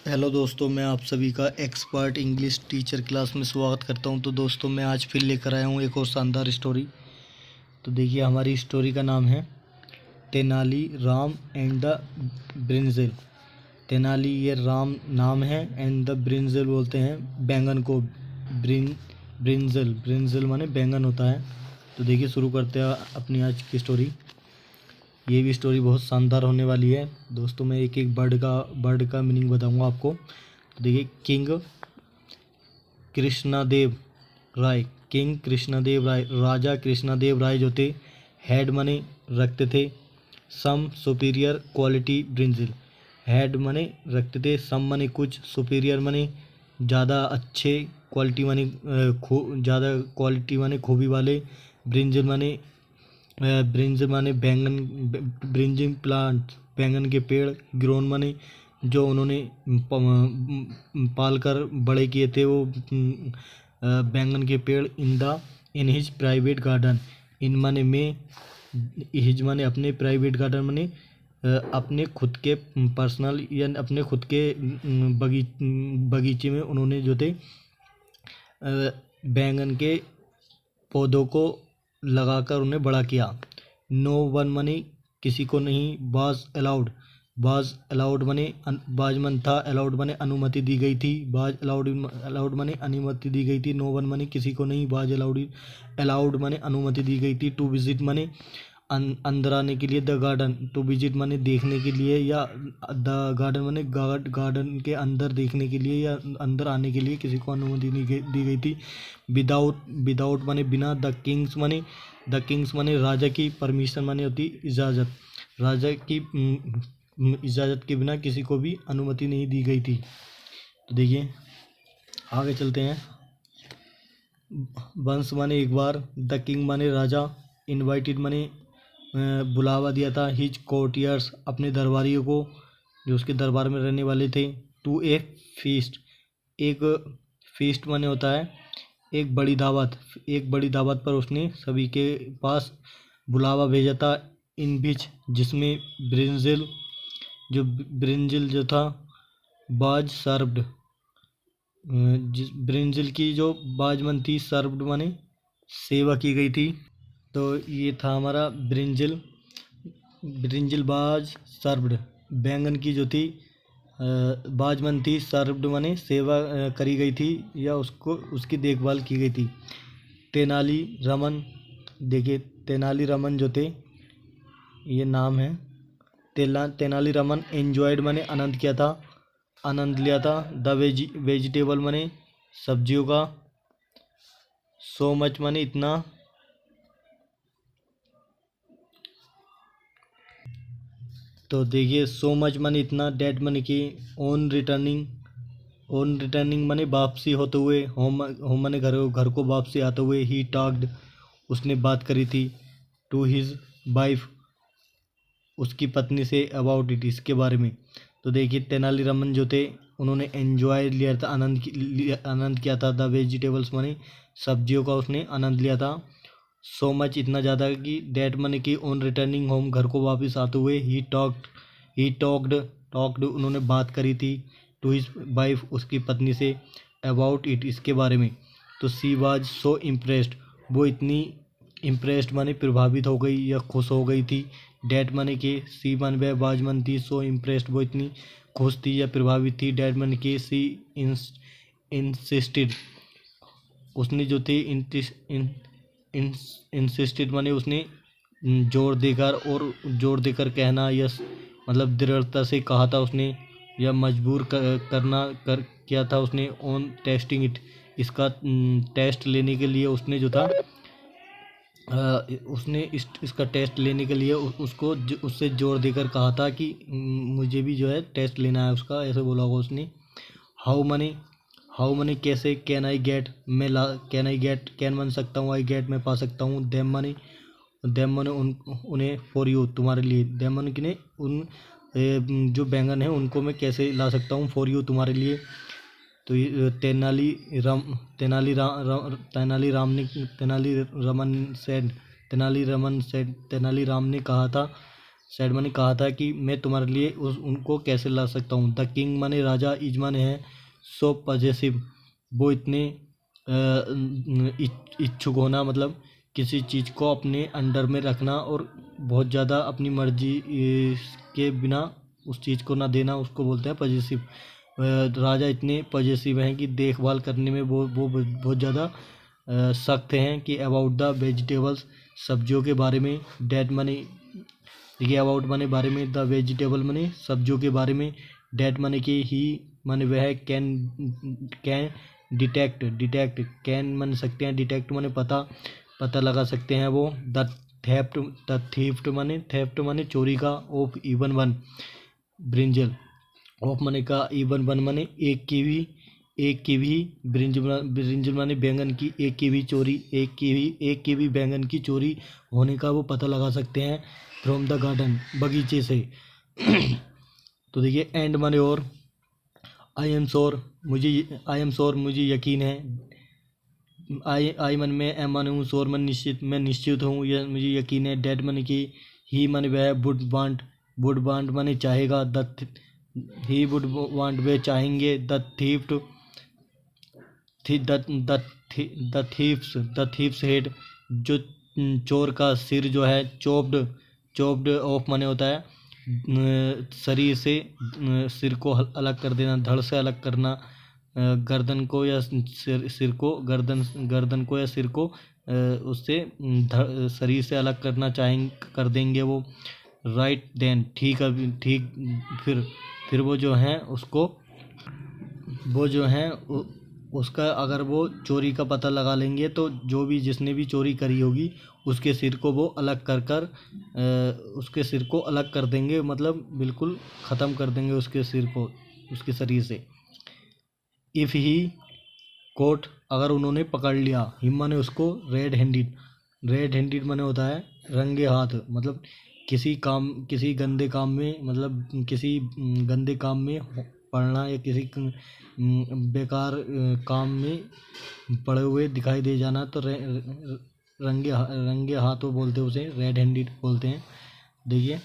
Hello दोस्तों, मैं आप सभी का एक्सपर्ट इंग्लिश टीचर क्लास में स्वागत करता हूं। तो दोस्तों, मैं आज फिर लेकर आया हूं एक और शानदार स्टोरी। तो देखिए, हमारी स्टोरी का नाम है Tenali Ram and the brinjal. Tenali ये राम नाम है, एंड द ब्रिंजल बोलते हैं बैंगन को। ब्रिंजल ब्रिंजल माने बैंगन होता है। तो देखिए, शुरू करते हैं अपनी आज की स्टोरी। ये भी स्टोरी बहुत शानदार होने वाली है दोस्तों। मैं एक एक वर्ड का मीनिंग बताऊंगा आपको। तो देखिए, कृष्णदेव किंग कृष्णदेव राय, राजा कृष्णदेव राय जो थे, हेड मने रखते थे, सम सुपीरियर क्वालिटी ब्रिंजल। हेड मने रखते थे, सम मने कुछ, सुपीरियर मने ज़्यादा अच्छे, क्वालिटी मने ज़्यादा क्वालिटी मने खूबी वाले, ब्रिंजल मने ब्रिंजल माने बैंगन, ब्रिंजिंग प्लांट बैंगन के पेड़, ग्रोन माने जो उन्होंने पाल कर बड़े किए थे वो बैंगन के पेड़, इन हिज प्राइवेट गार्डन, इन माने में, हिज माने अपने, प्राइवेट गार्डन माने अपने खुद के पर्सनल या अपने खुद के बगीचे में उन्होंने जो थे बैंगन के पौधों को लगाकर उन्हें बड़ा किया। नो वन मनी किसी को नहीं, बाज अलाउड मने बाजमन था, अलाउड मने अनुमति दी गई थी, बाज अलाउड मने अनुमति दी गई थी, नो वन मने किसी को नहीं, बाज अलाउड मने अनुमति दी गई थी, टू विजिट मने अंदर आने के लिए, द गार्डन टू विजिट मने देखने के लिए, या द गार्डन मने गार्डन के अंदर देखने के लिए या अंदर आने के लिए किसी को अनुमति दी गई थी। विदाउट मने बिना, द किंग्स मने राजा की, परमिशन मने होती इजाज़त, राजा की इजाज़त के बिना किसी को भी अनुमति नहीं दी गई थी। तो देखिए, आगे चलते हैं। वंस माने एक बार, द किंग माने राजा, इनवाइटेड माने बुलावा दिया था, हिज कोर्टियर्स अपने दरबारियों को जो उसके दरबार में रहने वाले थे, टू ए फीस्ट, एक फीस्ट माने होता है एक बड़ी दावत पर उसने सभी के पास बुलावा भेजा था, इन बीच जिसमें ब्रिंजल जो था बाज सर्व्ड, जिस ब्रिंजल की जो बाजमन थी, सर्व्ड माने सेवा की गई थी। तो ये था हमारा ब्रिंजल बाज सर्व्ड, बैंगन की जो थी बाजमन थी, सर्व्ड माने सेवा करी गई थी या उसको उसकी देखभाल की गई थी। तेनाली रमन, देखिए तेनाली रमन जो थे, ये नाम है। तेनाली रमन एंजॉयड माने आनंद लिया था, द वेजिटेबल माने सब्जियों का, सो मच माने इतना, तो देखिए सो मच माने इतना, डेट माने कि, ऑन रिटर्निंग माने वापसी होते हुए, होम माने घर को वापसी आते हुए, ही टॉक्ड उसने बात करी थी, टू हिज वाइफ उसकी पत्नी से, अबाउट इट इसके बारे में। तो देखिए, तेनालीरामन जो थे उन्होंने एंजॉय लिया था, आनंद किया था, द वेजिटेबल्स माने सब्जियों का उसने आनंद लिया था, सो मच इतना ज़्यादा कि, डेट माने कि, ऑन रिटर्निंग होम घर को वापस आते हुए, ही टॉक्ड उन्होंने बात करी थी, टू हिज वाइफ उसकी पत्नी से, अबाउट इट इसके बारे में। तो सी वाज सो इम्प्रेस्ड, वो इतनी इम्प्रेस्ड माने प्रभावित हो गई या खुश हो गई थी, डेट माने कि, सी मन व बाजमन थी, सो इम्प्रेस्ड वो इतनी खुश थी या प्रभावित थी, डेट माने कि, सी इंसिस्टेड उसने जो थी, इंसिस्टेड माने उसने जोर देकर कहना, यस मतलब दृढ़ता से कहा था उसने, या मजबूर किया था उसने, ऑन टेस्टिंग इट इसका टेस्ट लेने के लिए उसने जो था उसने इसका टेस्ट लेने के लिए उसको उससे जोर देकर कहा था कि मुझे भी जो है टेस्ट लेना है उसका, ऐसे बोला होगा उसने। हाउ मनी कैसे, कैन आई गेट कैन बन सकता हूँ, आई गेट मैं पा सकता हूँ, देम मनी उन्हें, फॉर यू तुम्हारे लिए, देम मनी किन्हें उन जो बैंगन है उनको मैं कैसे ला सकता हूँ, फॉर यू तुम्हारे लिए। तो तेनालीराम ने कहा था, सेड माने कहा था कि मैं तुम्हारे लिए उनको कैसे ला सकता हूँ। द किंग माने राजा, इज माने है, सो पजेसिव वो इतने इच्छुक होना, मतलब किसी चीज़ को अपने अंडर में रखना और बहुत ज़्यादा अपनी मर्जी के बिना उस चीज़ को ना देना, उसको बोलते हैं पजेसिव। राजा इतने पजेसिव हैं कि देखभाल करने में वो बहुत ज़्यादा सख्त हैं कि अबाउट द वेजिटेबल्स, सब्जियों के बारे में। डेट मनी, देखिए अबाउट माने बारे में, द वेजिटेबल माने सब्जियों के बारे में, डेट माने कि ही माने वह, कैन डिटेक्ट कैन मान सकते हैं, डिटेक्ट माने पता लगा सकते हैं वो। द थीफ्ट माने चोरी का, of even one brinjal, of माने का, इवन वन माने एक की भी ब्रिंजल माने बैंगन की एक की भी चोरी, एक की भी बैंगन की चोरी होने का वो पता लगा सकते हैं फ्रॉम द गार्डन, बगीचे से। तो देखिए एंड माने और, आई एम श्योर मुझे यकीन है, आई मन में, एम माने हूँ, श्योर मन निश्चित, मैं निश्चित हूँ, यह मुझे यकीन है। डेड मन की, ही मन वह, वुड वांट माने चाहेगा, ही वुड वांट वे चाहेंगे, द थीफ्स हेड जो चोर का सिर जो है, चोप्ड ऑफ माने होता है शरीर से, सिर को अलग कर देना, धड़ से अलग करना, गर्दन को या सिर को, गर्दन को या सिर को उससे शरीर से अलग करना कर देंगे वो। राइट देन, ठीक फिर वो जो है उसको, वो जो है उसका अगर वो चोरी का पता लगा लेंगे तो जो भी जिसने भी चोरी करी होगी उसके सिर को वो अलग कर उसके सिर को अलग कर देंगे, मतलब बिल्कुल ख़त्म कर देंगे उसके सिर को उसके शरीर से। इफ़ ही कोट, अगर उन्होंने पकड़ लिया, हिम माने उसको, रेड हैंडेड माने होता है रंगे हाथ, मतलब किसी गंदे काम में, मतलब किसी गंदे काम में पड़ना या किसी बेकार काम में पड़े हुए दिखाई दे जाना, तो रंगे हाथों बोलते हैं उसे, रेड हैंडेड बोलते हैं। देखिए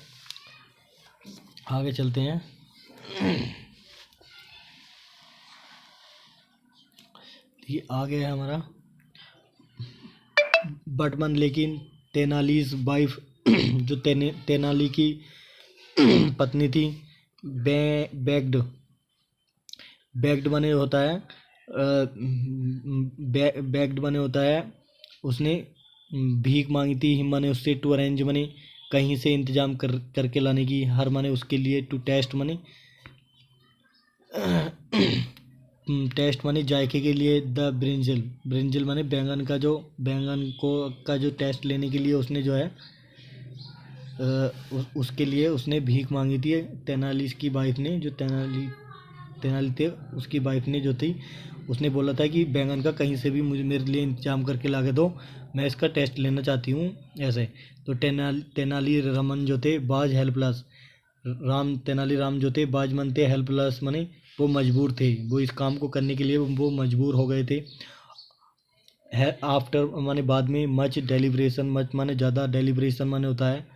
आगे चलते हैं। ये आगे है हमारा बटमन, लेकिन तेनालीज वाइफ जो तेनाली की पत्नी थी, बैग्ड बने होता है, बैग्ड बने होता है, उसने भीख मांगी थी, हिम माने उससे, टू अरेंज माने कहीं से इंतजाम करके लाने की, हर माने उसके लिए, टू टेस्ट माने टेस्ट माने जायके के लिए, द ब्रिंजल माने बैंगन का जो टेस्ट लेने के लिए उसने जो है उसके लिए उसने भीख मांगी थी। तेनाली की वाइफ ने, जो तेनाली थे उसकी वाइफ ने जो थी, उसने बोला था कि बैंगन का कहीं से भी मेरे लिए इंतजाम करके ला के दो, मैं इसका टेस्ट लेना चाहती हूँ ऐसे। तो तेनाली रामन जो थे बाज, हेल्पलेस, तेनाली राम जो थे बाजमन थे, हेल्पलेस माने वो मजबूर थे, वो इस काम को करने के लिए वो मजबूर हो गए थे। आफ्टर माने बाद में, मच डेलिब्रेशन, मच माने ज़्यादा, डेलिब्रेशन माने होता है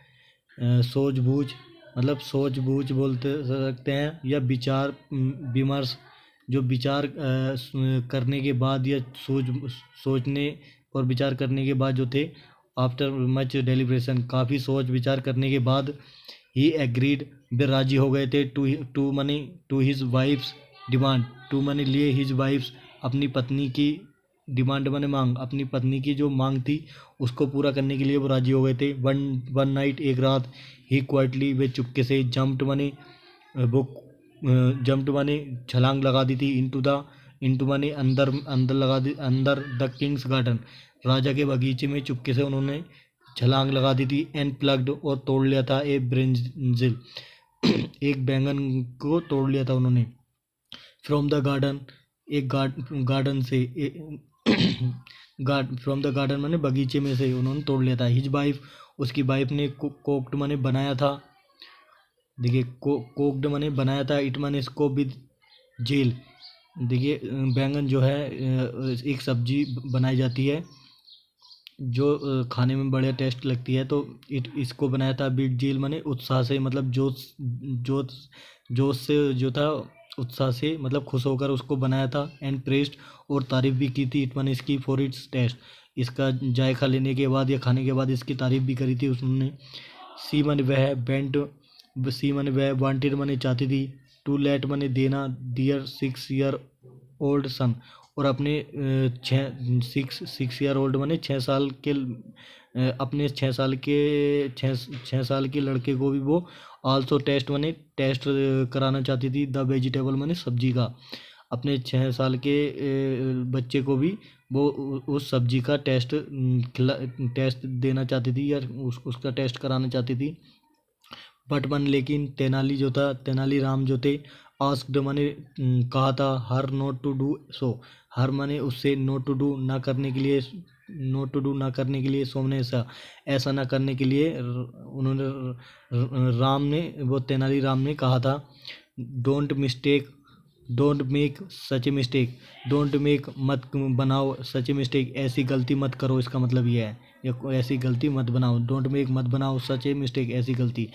सोच बूझ बोलते सकते हैं, या विमर्श, जो विचार करने के बाद या सोचने और विचार करने के बाद जो थे, आफ्टर मच डेलिब्रेशन, काफ़ी सोच विचार करने के बाद, ही एग्रीड, वे राजी हो गए थे, to his wife's demand, to mollify his wife's, अपनी पत्नी की डिमांड माने मांग, अपनी पत्नी की जो मांग थी उसको पूरा करने के लिए वो राजी हो गए थे। वन नाइट, एक रात, ही क्वाइटली, वे चुपके से, जम्प्ड माने छलांग लगा दी थी, इंटू माने अंदर लगा दी, अंदर द किंग्स गार्डन, राजा के बगीचे में चुपके से उन्होंने छलांग लगा दी थी। एंड प्लग्ड, और तोड़ लिया था, ए ब्रिंजल, एक बैंगन को तोड़ लिया था उन्होंने। फ्रॉम द गार्डन, एक गार्डन से, फ्रॉम द गार्डन माने बगीचे में से उन्होंने तोड़ लिया था। हिज वाइफ, उसकी वाइफ ने, कोक्ड माने बनाया था, देखिए कोक्ड माने बनाया था, इट माने इसको विद जेल, देखिए बैंगन जो है एक सब्जी बनाई जाती है जो खाने में बढ़िया टेस्ट लगती है। तो इसको बनाया था बिग डील माने उत्साह से, मतलब जोश जोश जोश से जो था, उत्साह से मतलब खुश होकर उसको बनाया था। एंड प्रेस्ड और तारीफ भी की थी इट माने इसकी फॉर इट्स टेस्ट, इसका जायका लेने के बाद या खाने के बाद इसकी तारीफ भी करी थी उसने। सी माने वह बेंट, सी माने वह वांटेड माने चाहती थी, टू लेट माने देना, दियर 6 ईयर ओल्ड सन, और अपने 6 ईयर ओल्ड माने 6 साल के अपने 6 साल के लड़के को भी वो आल्सो टेस्ट माने टेस्ट कराना चाहती थी, द वेजिटेबल माने सब्जी का। अपने 6 साल के बच्चे को भी वो उस सब्जी का टेस्ट देना चाहती थी, या उसका टेस्ट कराना चाहती थी। बट मन लेकिन तेनाली जो था, तेनालीराम जो थे, आस्क्ड माने कहा था, her not to do so, her माने उससे नॉट टू डू ना करने के लिए, नॉट टू डू ना करने के लिए, सोमने ऐसा ना करने के लिए उन्होंने राम ने, वो तेनालीराम ने कहा था, don't make such a mistake, don't make मत बनाओ, सच ए मिस्टेक ऐसी गलती मत करो, इसका मतलब ये है, या ऐसी गलती मत बनाओ, डोंट मेक मत बनाओ, सच ए मिस्टेक ऐसी गलती।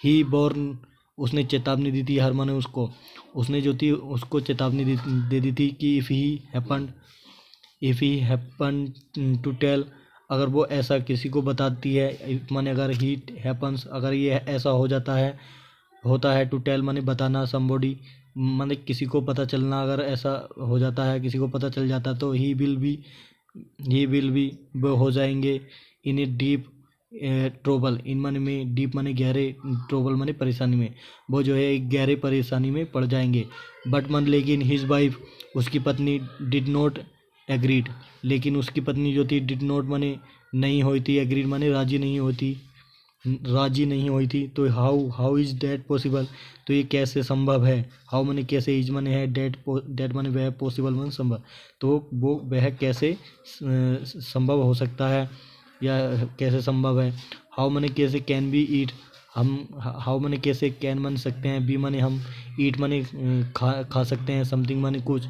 ही बॉर्न, उसने चेतावनी दी थी हरमन ने उसको, उसने जो थी उसको चेतावनी दे दी थी कि if he happen to tell, अगर वो ऐसा किसी को बताती है, माने अगर ही हैपन्स, अगर ये ऐसा हो जाता है, होता है, टू टेल माने बताना, समबॉडी माने किसी को पता चलना, अगर ऐसा हो जाता है, किसी को पता चल जाता है, तो ही विल बी वो हो जाएंगे इन ए डीप ट्रोबल, इन माने में डीप माने गहरे, ट्रोबल माने परेशानी में, वो जो है एक गहरे परेशानी में पड़ जाएंगे। बट मन लेकिन हिज वाइफ, उसकी पत्नी, डिड नॉट एग्रीड, लेकिन उसकी पत्नी जो थी, डिड नॉट माने नहीं हुई थी, एग्रीड माने राजी नहीं हुई थी। तो हाउ इज दैट पॉसिबल, तो ये कैसे संभव है, हाउ माने कैसे, इज माने है, डेट माने वह, पॉसिबल माने संभव, तो वो वह कैसे संभव हो सकता है, या कैसे संभव है। हाउ माने कैसे, कैन बी ईट, हम, हाउ माने कैसे, कैन बन सकते हैं, बी माने हम, ईट माने खा सकते हैं, समथिंग माने कुछ,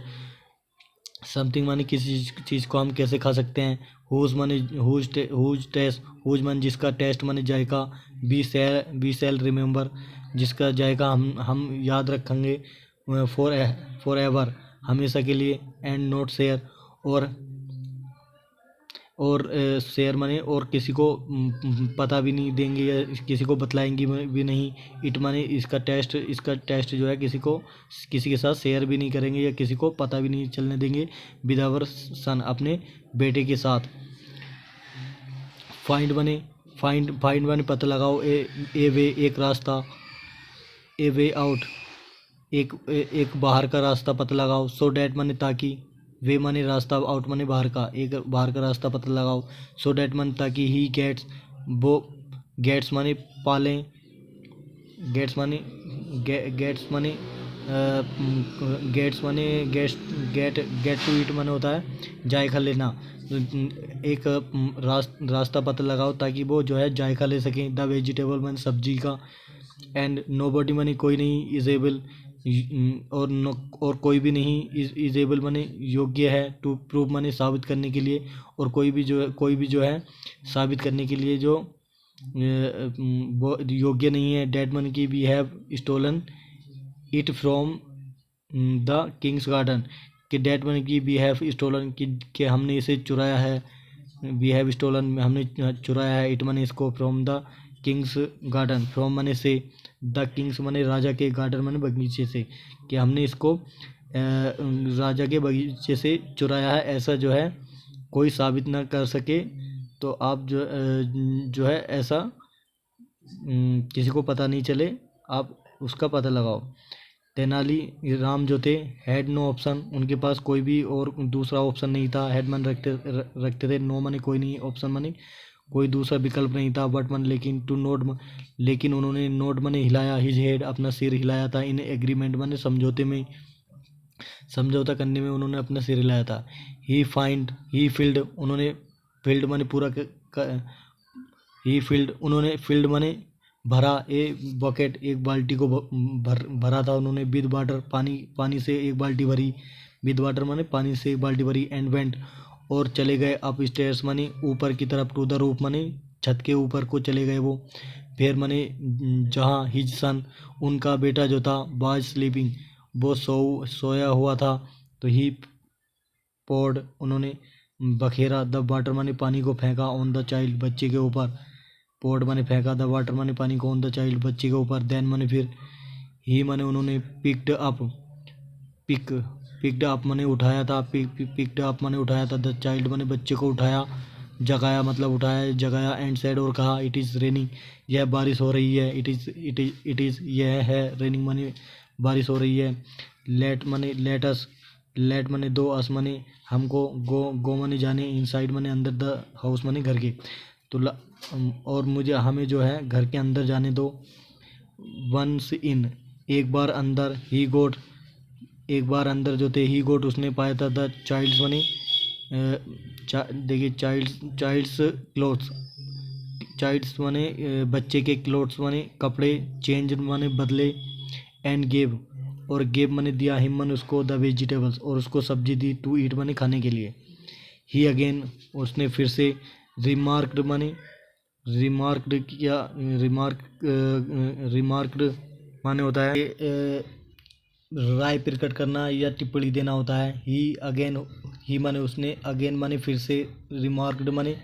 समथिंग माने किसी चीज़ को हम कैसे खा सकते हैं। हुज माने हुज टेस्ट, हुज माने जिसका, टेस्ट माने जायका, बी सेल रिमेंबर, जिसका जायका हम याद रखेंगे, फॉर एवर हमेशा के लिए, एंड नॉट शेयर, और शेयर माने और किसी को पता भी नहीं देंगे, या किसी को बतलाएंगे भी नहीं। इट माने इसका टेस्ट जो है किसी के साथ शेयर भी नहीं करेंगे, या किसी को पता भी नहीं चलने देंगे, विद आवर सन, अपने बेटे के साथ। फाइंड माने पता लगाओ, ए वे एक रास्ता, ए वे आउट एक बाहर का रास्ता पता लगाओ, सो डैट माने ताकि, वे माने रास्ता, आउट माने बाहर का, एक बाहर का रास्ता पता लगाओ, सो डैट माने ताकि, ही गेट्स, वो गेट्स माने पालें, गेट्स माने गेट्स माने गेट टू ईट माने होता है जायका लेना, एक रास्ता पता लगाओ ताकि वो जो है जायका ले सकें, द वेजिटेबल माने सब्जी का, एंड नोबडी माने कोई नहीं, इज एबल, और कोई भी नहीं, इज एबल माने योग्य है, टू प्रूव माने साबित करने के लिए, और कोई भी जो है साबित करने के लिए जो वो योग्य नहीं है। डेड माने की we have stolen it from the king's garden, कि डेड माने की वी हैव स्टोलन, कि हमने इसे चुराया है, वी हैव स्टोलन हमने चुराया है, इट माने इसको, from the king's garden, from माने से, द किंग्स माने राजा के, गार्डन माने बगीचे से, कि हमने इसको राजा के बगीचे से चुराया है, ऐसा जो है कोई साबित ना कर सके, तो आप जो है ऐसा किसी को पता नहीं चले, आप उसका पता लगाओ। तेनाली राम जो थे, हैड नो ऑप्शन, उनके पास कोई भी और दूसरा ऑप्शन नहीं था, हेड मन रखते थे, नो माने कोई नहीं, ऑप्शन माने कोई दूसरा विकल्प नहीं था, बट मन लेकिन, टू नोट लेकिन उन्होंने नोट माने हिलाया, हिज हेड अपना सिर हिलाया था, इन एग्रीमेंट माने समझौता करने में उन्होंने अपना सिर हिलाया था। ही फील्ड, उन्होंने फील्ड माने पूरा ही फील्ड, उन्होंने फील्ड माने भरा, ए बकेट एक बाल्टी को भरा था उन्होंने, विद वाटर पानी से एक बाल्टी भरी, विद वाटर माने पानी से एक बाल्टी भरी, एंड वेंट और चले गए अप स्टेयर्स माने ऊपर की तरफ, टू द रूफ माने छत के ऊपर को चले गए वो। फिर माने जहाँ हिज सन उनका बेटा जो था वाज स्लीपिंग वो सोया हुआ था, तो ही पोर्ड उन्होंने बखेरा, द वाटर माने पानी को फेंका, ऑन द चाइल्ड बच्चे के ऊपर। पोर्ड माने फेंका, द वाटर माने पानी को, ऑन द चाइल्ड बच्चे के ऊपर। देन माने फिर, ही माने उन्होंने पिक्ड अप माने उठाया था, पिक्ड अप माने उठाया था, द चाइल्ड माने बच्चे को उठाया, जगाया मतलब उठाया जगाया, एंड सेड और कहा, इट इज़ रेनिंग यह बारिश हो रही है, इट इज़ यह है, रेनिंग माने बारिश हो रही है। लेट माने लेटस, लेट माने दो, अस माने हमको, गो माने जाने, इनसाइड माने अंदर, द हाउस माने घर के, तो और मुझे हमें जो है घर के अंदर जाने दो। वंस इन एक बार अंदर, ही गोट एक बार अंदर जो थे, ही गोट उसने पाया था, द चाइल्ड्स माने देखिए चाइल्ड्स क्लोथ्स, चाइल्ड्स माने बच्चे के, क्लोथ्स माने कपड़े, चेंज माने बदले, एंड गेव और गेव माने दिया, हिम माने उसको, द वेजिटेबल्स और उसको सब्जी दी, टू ईट माने खाने के लिए। ही अगेन उसने फिर से, रिमार्क्ड माने रिमार्क्ड किया, रिमार्क्ड माने होता है राय प्रकट करना या टिप्पणी देना होता है। ही माने उसने, अगेन माने फिर से, रिमार्क्ड माने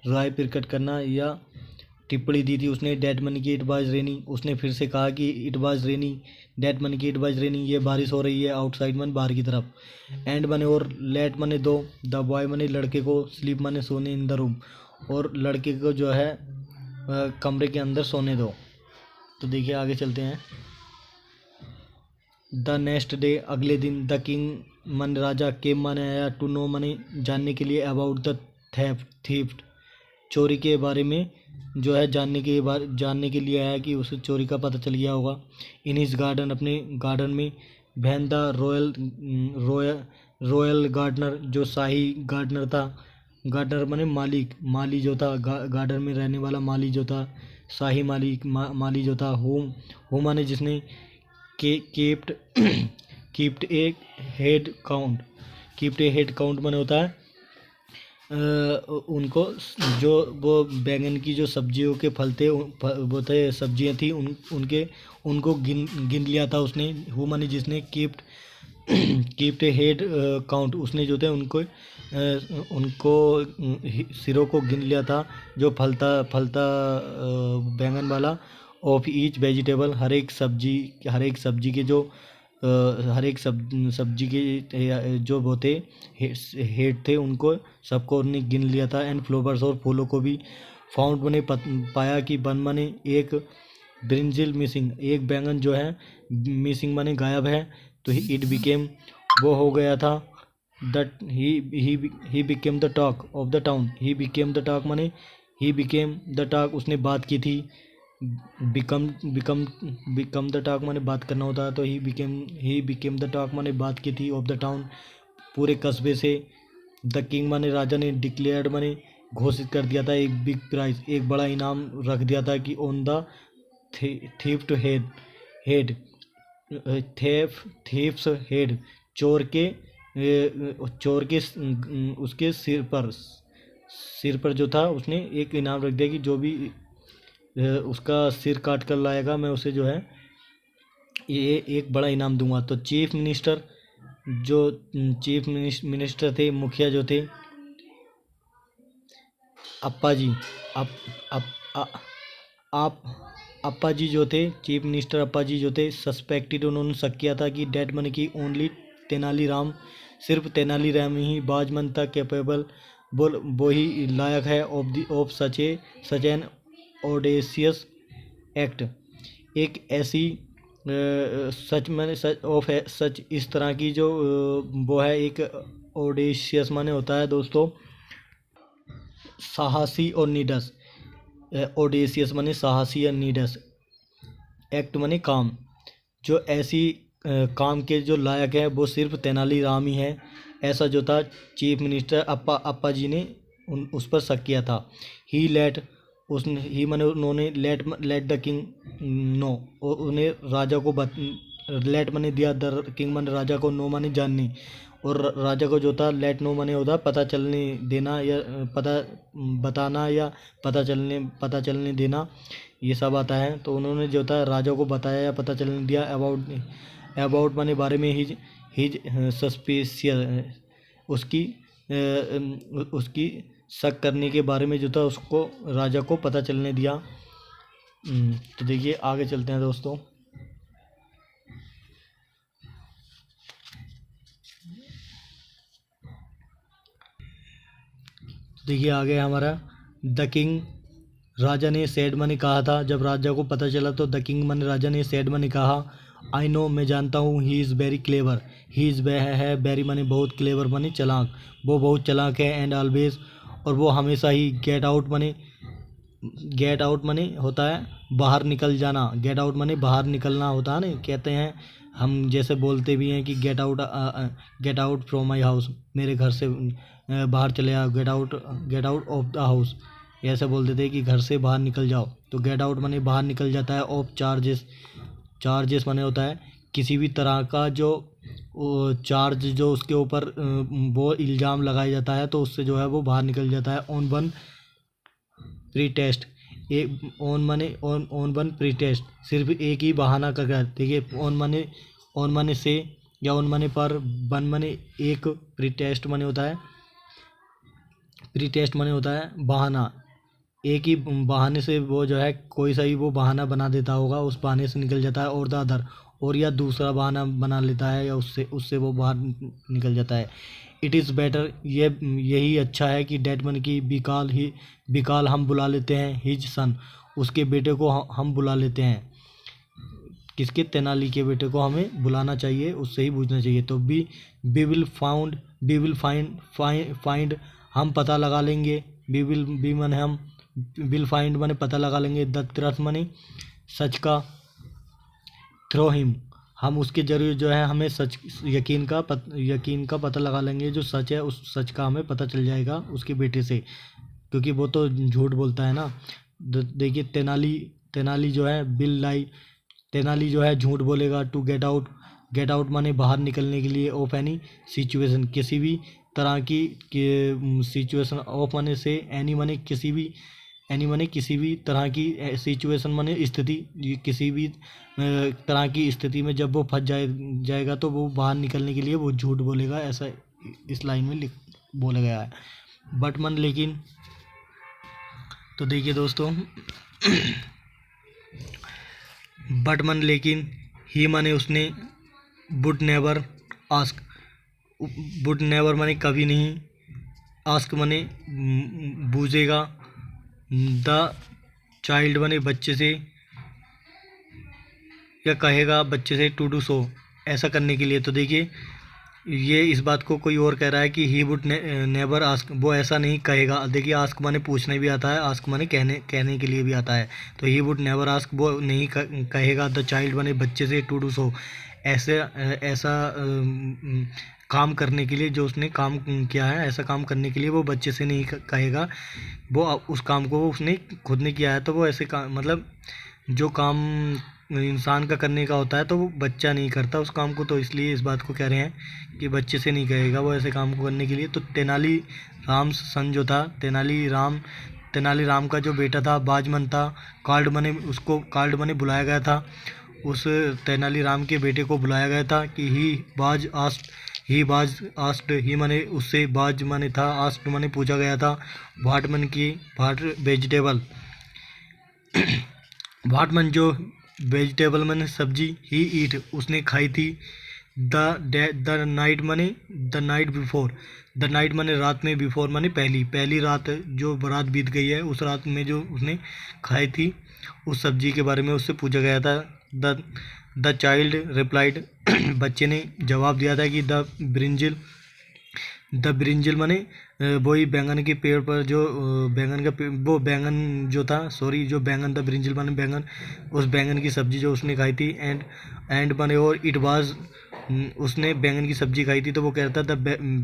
राय प्रकट करना या टिप्पणी दी थी उसने। डैट माने कि इट वाज रेनिंग, उसने फिर से कहा कि इट वाज रेनिंग, डैट माने कि इट वाज रेनिंग ये बारिश हो रही है, आउटसाइड माने बाहर की तरफ, एंड माने और, लेट माने दो, द बॉय माने लड़के को, स्लीप माने सोने, इन द रूम और लड़के को जो है कमरे के अंदर सोने दो। तो देखिए आगे चलते हैं। द नेक्स्ट डे अगले दिन, द किंग माने राजा, केम माने आया, टू नो माने जानने के लिए, अबाउट द थीफ्ट चोरी के बारे में जो है जानने के लिए आया कि उसे चोरी का पता चल गया होगा। इन हिज गार्डन अपने गार्डन में, वैन द रॉयल गार्डनर जो शाही गार्डनर था, गार्डनर माने माली जो था, गार्डन में रहने वाला माली जो था, शाही माली जो था, होम माने जिसने, कीप्ड कीप्ड ए हेड काउंट माने होता है उनको जो वो बैंगन की जो सब्जियों के फल थे, वो थे सब्जियां थी, उनको गिन लिया था उसने। हु माने जिसने, कीप्ड ए हेड काउंट उसने जो थे उनको सिरों को गिन लिया था, जो फलता बैंगन वाला, ऑफ ईच वेजिटेबल हर एक सब्जी के जो सब्जी के जो वो थे हेड थे, उनको सबको उन्होंने गिन लिया था। एंड फ्लावर्स और फूलों को भी, फाउंड मैंने पाया कि, बन माने एक, ब्रिंजिल मिसिंग एक बैंगन जो है मिसिंग माने गायब है, तो इट बिकेम वो हो गया था, that he became the talk of the town. He became the talk माने ही बिकेम द टॉक उसने बात की थी, बिकम द टॉक माने बात करना होता है, तो ही बिकेम द टॉक माने बात की थी, ऑफ द टाउन पूरे कस्बे से। द किंग माने राजा ने, डिक्लेयर्ड माने घोषित कर दिया था, एक बिग प्राइज एक बड़ा इनाम रख दिया था कि, on the thief head thief's head चोर के उसके सिर पर जो था उसने एक इनाम रख दिया कि जो भी उसका सिर काट कर लाएगा, मैं उसे जो है ये एक बड़ा इनाम दूंगा। तो चीफ मिनिस्टर थे, मुखिया जो थे, अप्पा जी अप्पा जी जो थे, चीफ मिनिस्टर अप्पा जी जो थे, सस्पेक्टेड उन्होंने शक किया था कि डेड मनी की, ओनली तेनालीराम सिर्फ तेनालीराम ही बाजमन था, कैपेबल वो ही लायक है, of such an audacious act एक ऐसी सच मैंने सच ऑफ है सच इस तरह की जो वो है एक ऑडेशियस माने होता है दोस्तों साहसी और नीडस। ओडेसियस माने साहसी या नीडस, एक्ट माने काम, जो ऐसी काम के जो लायक है वो सिर्फ तेनालीराम ही है, ऐसा जो था चीफ मिनिस्टर अप्पा जी ने उस पर शक किया था। ही माने उन्होंने लेट द किंग नो, और उन्हें राजा को लेट मनी दिया द किंग माने राजा को, नो मनी जाननी, और राजा को जो था लेट नो मनी होता पता चलने देना या पता बताना या पता चलने देना, ये सब आता है। तो उन्होंने जो था राजा को बताया या पता चलने दिया। अबाउट माने बारे में, हिज सस्पिशियस उसकी शक करने के बारे में जो था उसको राजा को पता चलने दिया। तो देखिए आगे चलते हैं दोस्तों। देखिए आगे हमारा द किंग, राजा ने सैड मनी कहा था। जब राजा को पता चला तो द किंग मनी राजा ने सैड मनी कहा, आई नो मैं जानता हूँ, he is very clever, he is है वेरी मनी बहुत, क्लेवर मनी चालाक, वो बहुत चालाक है, एंड ऑलवेज और वो हमेशा ही, गेट आउट मनी होता है बाहर निकल जाना, गेट आउट मनी बाहर निकलना होता है ना, कहते हैं हम जैसे बोलते भी हैं कि get out from my house, मेरे घर से बाहर चले आओ, get out of the house, ऐसे बोलते थे कि घर से बाहर निकल जाओ। तो गेट आउट मनी बाहर निकल जाता है, ऑफ चार्जेस मनी होता है किसी भी तरह का जो चार्ज जो उसके ऊपर वो इल्ज़ाम लगाया जाता है, तो उससे जो है वो बाहर निकल जाता है। On one pre test, on one pre test, सिर्फ एक ही बहाना कर, देखिए ऑन मनी से या ऑन मनी पर, वन मनी एक, प्री टेस्ट मनी होता है बहाना, एक ही बहाने से वो जो है कोई सा ही वो बहाना बना देता होगा, उस बहाने से निकल जाता है। और द अदर, और या दूसरा बहाना बना लेता है या उससे वो बाहर निकल जाता है। इट इज़ बेटर, यही अच्छा है कि डेट मन की बिकाल हम बुला लेते हैं, हिज सन, उसके बेटे को हम बुला लेते हैं, किसके, तेनाली के बेटे को हमें बुलाना चाहिए, उससे ही पूछना चाहिए। तो वी विल फाइंड हम पता लगा लेंगे, बी मन हम, विल फाइंड माने पता लगा लेंगे, द ट्रुथ माने सच का, थ्रो हिम हम उसके जरिए जो है हमें सच यकीन का पता लगा लेंगे, जो सच है उस सच का हमें पता चल जाएगा उसके बेटे से, क्योंकि वो तो झूठ बोलता है ना। देखिए तेनाली जो है तेनाली जो है झूठ बोलेगा। टू गेट आउट माने बाहर निकलने के लिए, ऑफ एनी सिचुएशन किसी भी तरह की सिचुएशन, ऑफ माने से, एनी माने किसी भी तरह की सिचुएशन माने स्थिति, किसी भी तरह की स्थिति में जब वो फंस जाएगा तो वो बाहर निकलने के लिए वो झूठ बोलेगा, ऐसा इस लाइन में बोला गया है। बट मन लेकिन, तो देखिए दोस्तों बट मन लेकिन, ही माने उसने, वुड नेवर माने कभी नहीं, आस्क माने पूछेगा, द चाइल्ड माने बच्चे से, या कहेगा बच्चे से, टू डू सो ऐसा करने के लिए। तो देखिए ये इस बात को कोई और कह रहा है कि ही वुड नेवर आस्क, वो ऐसा नहीं कहेगा। देखिए आस्क माने पूछने भी आता है, आस्क माने कहने के लिए भी आता है। तो ही वुड नेवर आस्क, वो नहीं कहेगा, द चाइल्ड माने बच्चे से, टू डू सो ऐसा काम करने के लिए, जो उसने काम किया है ऐसा काम करने के लिए वो बच्चे से नहीं कहेगा, वो उस काम को वो उसने खुद ने किया है। तो वो ऐसे काम, मतलब जो काम इंसान का करने का होता है तो वो बच्चा नहीं करता उस काम को, तो इसलिए इस बात को कह रहे हैं कि बच्चे से नहीं कहेगा वो ऐसे काम को करने के लिए। तो तेनाली राम सन जो था, तेनाली राम का जो बेटा था बाजमन था, कार्ड मने बुलाया गया था, उस तेनाली राम के बेटे को बुलाया गया था कि ही आस्क्ड, ही मने उससे, बाज मने था, आस्क्ड मने पूछा गया था, भाट वेजिटेबल भाट मन जो वेजिटेबल मने सब्जी, ही ईट उसने खाई थी, द नाइट मने रात में, बिफोर मने पहली रात जो रात बीत गई है उस रात में जो उसने खाई थी उस सब्जी के बारे में उससे पूछा गया था। द चाइल्ड रिप्लाइड बच्चे ने जवाब दिया था कि द ब्रिंजल मने वही बैंगन के पेड़ पर जो वो बैंगन जो था, जो बैंगन था, ब्रिंजल माने बैंगन, उस बैंगन की सब्जी जो उसने खाई थी, एंड माने और इट वाज, उसने बैंगन की सब्जी खाई थी तो वो कह रहा था द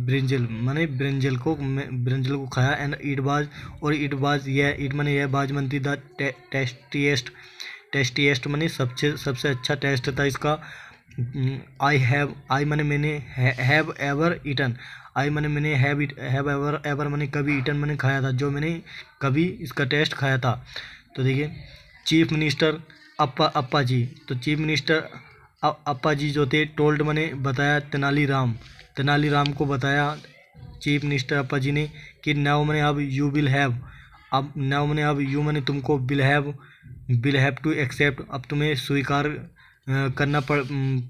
ब्रिंजल माने ब्रिंजल को खाया, एंड इट वाज इट माने यह बाज मनती, द टेस्टीएस्ट माने सबसे अच्छा टेस्ट था इसका, आई माने मैंने, हैव एवर ईटन, आई माने मैंने, हैव एवर माने कभी, ईटन माने खाया था, जो मैंने कभी इसका टेस्ट खाया था। तो देखिए चीफ मिनिस्टर अप्पा जी, तो चीफ मिनिस्टर अप्पा जी जो थे, टोल्ड माने बताया तेनालीराम को बताया चीफ मिनिस्टर अप्पा जी ने कि नाउ माने अब यू विल हैव, अब नाउ माने अब, यू माने तुमको, विल हैव टू एक्सेप्ट, अब तुम्हें स्वीकार करना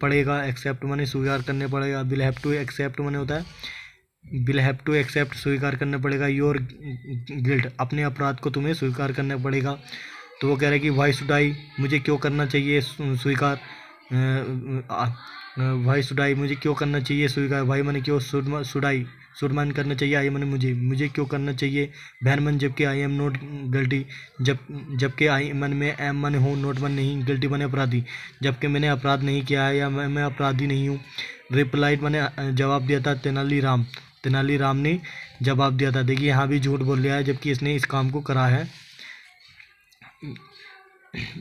पड़ेगा, एक्सेप्ट माने स्वीकार करने पड़ेगा, विल हैव टू एक्सेप्ट माने होता है विल हैव टू एक्सेप्ट स्वीकार करना पड़ेगा, योर गिल्ट, अपने अपराध को तुम्हें स्वीकार करना पड़ेगा। तो वो कह रहा है कि वाई शुड आई, मुझे क्यों करना चाहिए स्वीकार, वाई शुड आई, मुझे क्यों करना चाहिए स्वीकार, वाई माने क्यों, शुड आई शुड मान करना चाहिए, आई माने मुझे क्यों करना चाहिए, वैन मन जबकि आई एम नॉट गिल्टी, जबकि आई मन में, एम मन हूँ, नॉट मन नहीं, गिल्टी माने अपराधी, जबकि मैंने अपराध नहीं किया है या मैं अपराधी नहीं हूँ। रिप्लाइड माने जवाब दिया था तेनालीराम ने जवाब दिया था। देखिए यहाँ भी झूठ बोल रहा है जबकि इसने इस काम को करा है।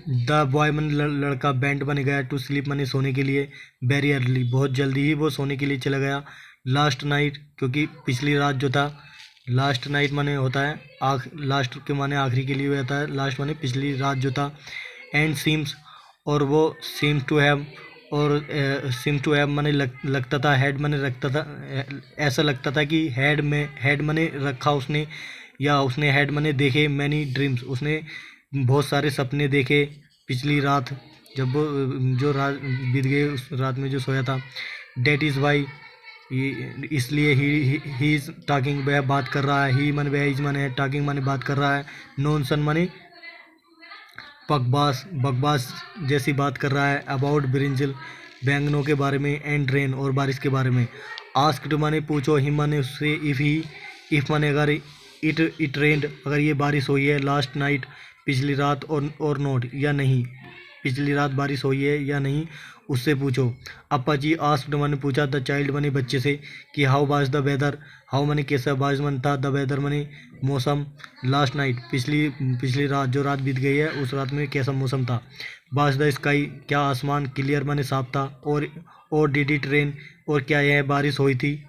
द बॉय मन लड़का, बैंड बन गया, टू स्लीप माने सोने के लिए, वेरी अर्ली बहुत जल्दी ही वो सोने के लिए चला गया। लास्ट नाइट क्योंकि पिछली रात जो था, लास्ट नाइट माने होता है लास्ट के माने आखिरी के लिए होता है, लास्ट माने पिछली रात जो था। एंड सीम्स, और वो सीम टू हैव, और सीम टू हैव माने लगता था, हेड माने रखता था, ऐसा लगता था कि हेड माने रखा उसने, या उसने हेड माने देखे, मैनी ड्रीम्स, उसने बहुत सारे सपने देखे पिछली रात, जब वो जो रात बीत गई उस रात में जो सोया था। डेट इज़ वाई, इसलिए ही इज़ टॉकिंग, वह बात कर रहा है, ही मन वह, इज माने है, टॉकिंग माने बात कर रहा है, नॉनसन माने बकवास जैसी बात कर रहा है। अबाउट ब्रिंजल, बैंगनों के बारे में, एंड रेन और बारिश के बारे में। आस्क्ड माने पूछो, हिम माने उससे, इफ़ माने अगर, इट रेन्ड अगर ये बारिश हुई है, लास्ट नाइट पिछली रात, और नोट या नहीं, पिछली रात बारिश हुई है या नहीं उससे पूछो। अप्पा जी आस्क्ड माने पूछा, द चाइल्ड माने बच्चे से कि how was the weather, how माने कैसा, वाज मन था, द वेदर माने मौसम, लास्ट नाइट पिछली रात जो रात बीत गई है उस रात में कैसा मौसम था। वाज द स्काई, क्या आसमान, क्लियर माने साफ था, और डिड इट रेन, और क्या यह बारिश हुई थी।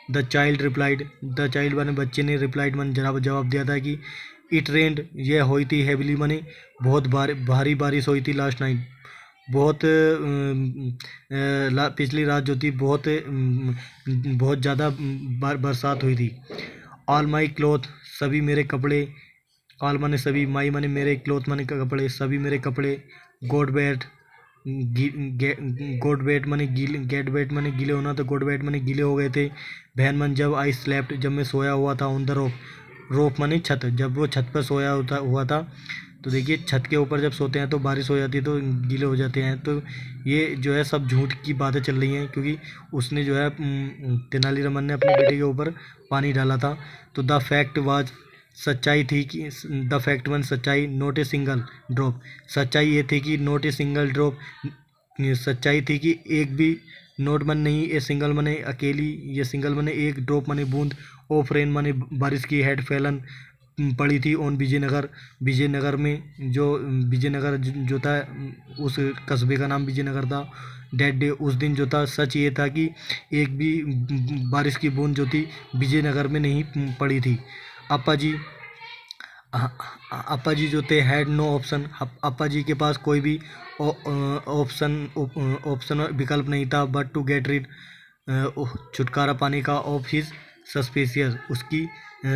The child replied, the child माने बच्चे ने, रिप्लाइड माने जवाब दिया था कि इट रेन्ड, यह हुई थी, हेवली माने बहुत भारी बारिश हुई थी, लास्ट नाइट बहुत पिछली रात जो थी बहुत ज़्यादा बरसात हुई थी। ऑल माई क्लोथ, सभी मेरे कपड़े, ऑल माने सभी, माई माने मेरे, क्लोथ माने कपड़े, सभी मेरे कपड़े। गोड बैट, गोड बैट माने गीले, गेट बैट माने गीले होना, तो गोड बैट माने गीले हो गए थे। बहन मन जब आई स्लेप्ट, जब मैं सोया हुआ था, ऑन द रोफ माने छत, जब वो छत पर सोया हुआ था। तो देखिए छत के ऊपर जब सोते हैं तो बारिश हो जाती है तो गीले हो जाते हैं। तो ये जो है सब झूठ की बातें चल रही हैं, क्योंकि उसने जो है तेनालीरामन ने अपने बेटे के ऊपर पानी डाला था। तो द फैक्ट वाज, सच्चाई थी कि, द फैक्ट वन सच्चाई, नॉट ए सिंगल ड्रॉप, सच्चाई ये थी कि, नॉट ए सिंगल ड्रॉप, सच्चाई थी कि एक भी, नोट मन नहीं, ए सिंगल मने अकेली, ये सिंगल मने एक, ड्रॉप मने बूंद, ऑफ रेन मने बारिश की, हेड फैलन पड़ी थी, ऑन विजयनगर में, जो विजयनगर जो था उस कस्बे का नाम विजयनगर था। डेट डे, उस दिन जो था, सच ये था कि एक भी बारिश की बूंद जो थी विजयनगर में नहीं पड़ी थी। अप्पा जी जो थे had no option, Appa ji के पास कोई भी ऑप्शन विकल्प नहीं था, बट टू गेट रिड, छुटकारा पाने का, ऑफ हिज सस्पिशियस, उसकी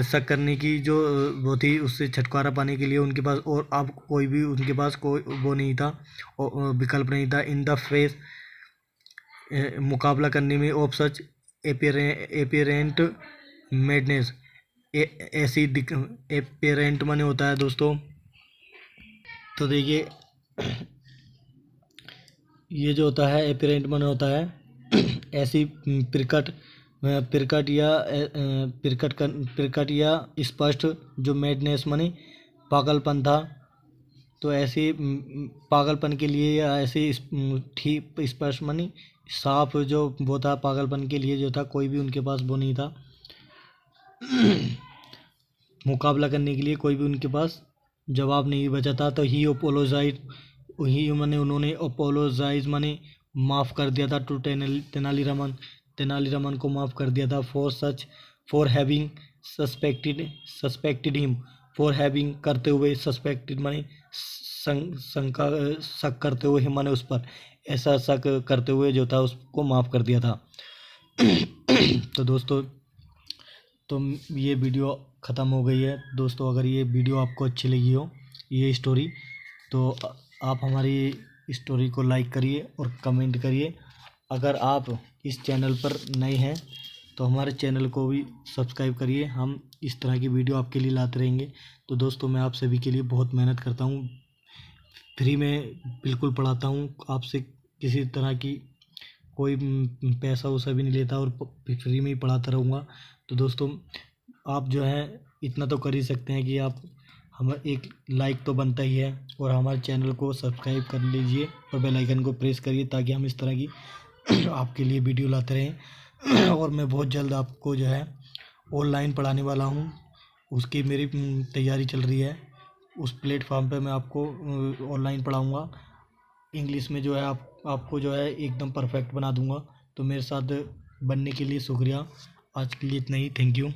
शक करने की जो वो थी, उससे छुटकारा पाने के लिए उनके पास और अब कोई भी उनके पास कोई वो नहीं था, विकल्प नहीं था। इन द फेस, मुकाबला करने में, ऑफ सच एपेरेंट मैडनेस, ऐसी एपेरेंट माने होता है दोस्तों। तो देखिए ये जो होता है एपेरेंट माने होता है ऐसी प्रकट या स्पष्ट, जो मैडनेस माने पागलपन था। तो ऐसे पागलपन के लिए या ऐसे ठीक स्पष्ट माने साफ जो वो था, पागलपन के लिए जो था कोई भी उनके पास वो नहीं था मुकाबला करने के लिए कोई भी उनके पास जवाब नहीं बचा था। तो ही अपोलोजाइज, ही माने उन्होंने, अपोलोजाइज माने माफ़ कर दिया था टू तेनालीरामन, तेनालीरामन को माफ़ कर दिया था for having suspected him, for having करते हुए, सस्पेक्टेड माने शक करते हुए, हिम माने उस पर, ऐसा शक करते हुए जो था उसको माफ़ कर दिया था। तो दोस्तों, तो ये वीडियो ख़त्म हो गई है दोस्तों। अगर ये वीडियो आपको अच्छी लगी हो, ये स्टोरी, तो आप हमारी स्टोरी को लाइक करिए और कमेंट करिए। अगर आप इस चैनल पर नए हैं तो हमारे चैनल को भी सब्सक्राइब करिए। हम इस तरह की वीडियो आपके लिए लाते रहेंगे। तो दोस्तों, मैं आप सभी के लिए बहुत मेहनत करता हूँ, फ्री में बिल्कुल पढ़ाता हूँ, आपसे किसी तरह की कोई पैसा वैसा भी नहीं लेता और फ्री में ही पढ़ाता रहूँगा। तो दोस्तों, आप जो है इतना तो कर ही सकते हैं कि आप हम एक लाइक तो बनता ही है, और हमारे चैनल को सब्सक्राइब कर लीजिए और बेल आइकन को प्रेस करिए, ताकि हम इस तरह की आपके लिए वीडियो लाते रहें। और मैं बहुत जल्द आपको जो है ऑनलाइन पढ़ाने वाला हूँ, उसकी मेरी तैयारी चल रही है। उस प्लेटफॉर्म पे मैं आपको ऑनलाइन पढ़ाऊँगा। इंग्लिश में जो है आपको जो है एकदम परफेक्ट बना दूँगा। तो मेरे साथ बनने के लिए शुक्रिया। आज के लिए इतना ही। Thank you.